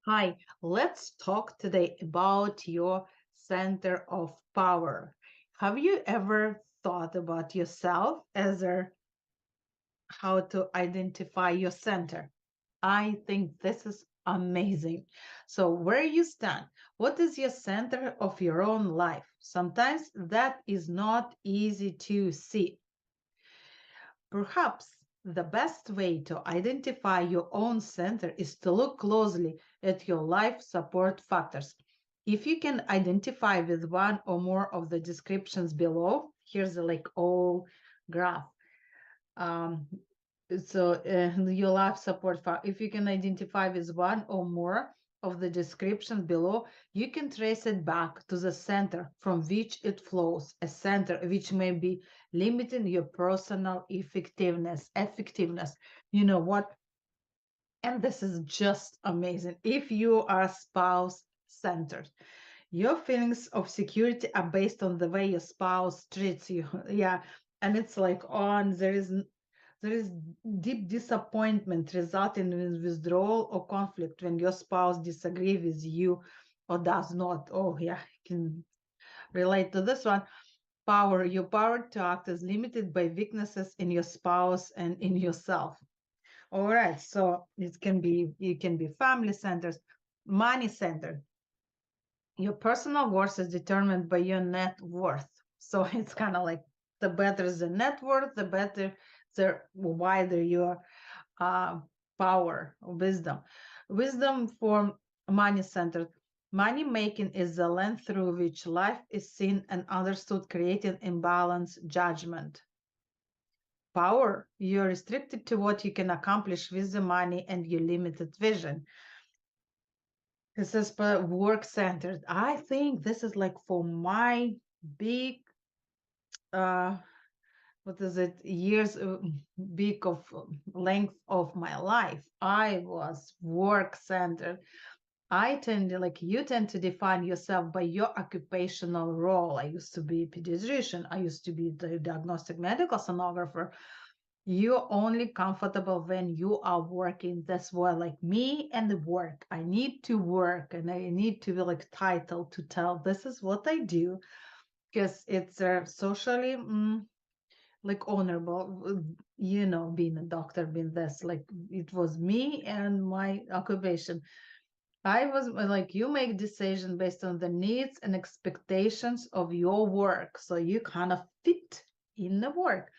Hi, let's talk today about your center of power. Have you ever thought about yourself as a how to identify your center? I think this is amazing. So, where you stand, what is your center of your own life? Sometimes that is not easy to see. Perhaps the best way to identify your own center is to look closely at your life support factors. If you can identify with one or more of the descriptions below, here's a like all graph. Um, your life support factor, if you can identify with one or more of the descriptions below, you can trace it back to the center from which it flows, a center which may be limiting your personal effectiveness. You know what? And this is just amazing. If you are spouse centered, your feelings of security are based on the way your spouse treats you. Yeah. And it's like on there is deep disappointment resulting in withdrawal or conflict when your spouse disagrees with you or does not. Oh yeah, I can relate to this one. Your power to act is limited by weaknesses in your spouse and in yourself. All right, so you can be family centered, money centered. Your personal worth is determined by your net worth. So it's kind of like the better the net worth, the better the wider your uh, power, wisdom. Wisdom for money centered. Money making is the lens through which life is seen and understood, creating imbalance judgment. Power, you're restricted to what you can accomplish with the money and your limited vision. This is work centered. I think this is like for my big uh what is it years big of length of my life. I was work centered. I tend to like you tend to define yourself by your occupational role. I used to be a pediatrician. I used to be the diagnostic medical sonographer. You're only comfortable when you are working. That's why, like me and the work, I need to work and I need to be like title to tell this is what I do because it's socially like honorable. Being a doctor, being this, like it was me and my occupation. I was like, you make decision based on the needs and expectations of your work. So you kind of fit in the work.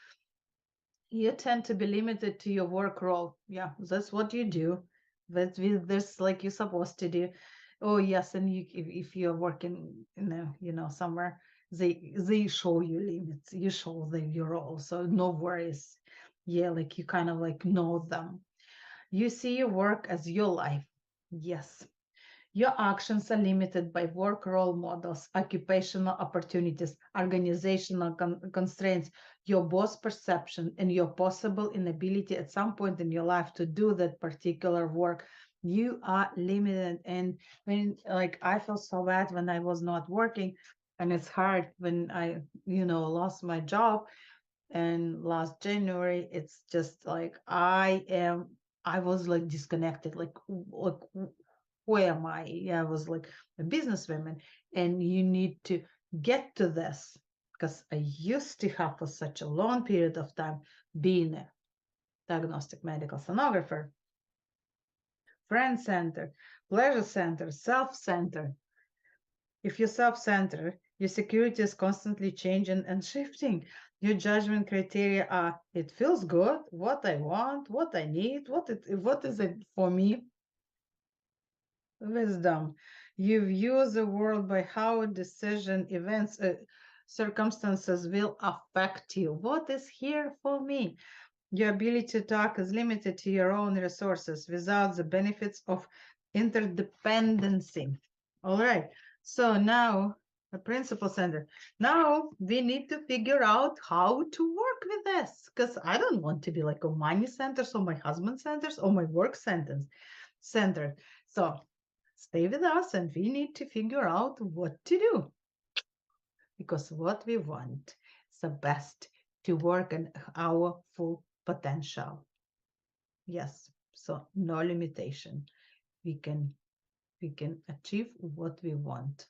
You tend to be limited to your work role. Yeah, that's what you do. That's with this like you're supposed to do. Oh yes, and if you're working somewhere, they show you limits. You show them your role. So no worries. Yeah, like you kind of like know them. You see your work as your life. Yes. Your actions are limited by work role models, occupational opportunities, organizational constraints, your boss perception, and your possible inability at some point in your life to do that particular work. You are limited. And when, like, I felt so bad when I was not working, and it's hard when I, lost my job. And last January, it's just like I was like disconnected, like who am I? Yeah, I was like a businesswoman, and you need to get to this because I used to have for such a long period of time being a diagnostic medical sonographer, friend center, pleasure center, self center. If you're self centered, your security is constantly changing and shifting. Your judgment criteria are it feels good, what I want, what I need, what is it for me. Wisdom. You view the world by how decision, events, circumstances will affect you. What is here for me? Your ability to talk is limited to your own resources without the benefits of interdependency. All right. So now, the principal center. Now we need to figure out how to work with this because I don't want to be like a money center, or my husband centers, or my work sentence centered. So stay with us and we need to figure out what to do because what we want is the best to work in our full potential. Yes, so no limitation. We can we can achieve what we want.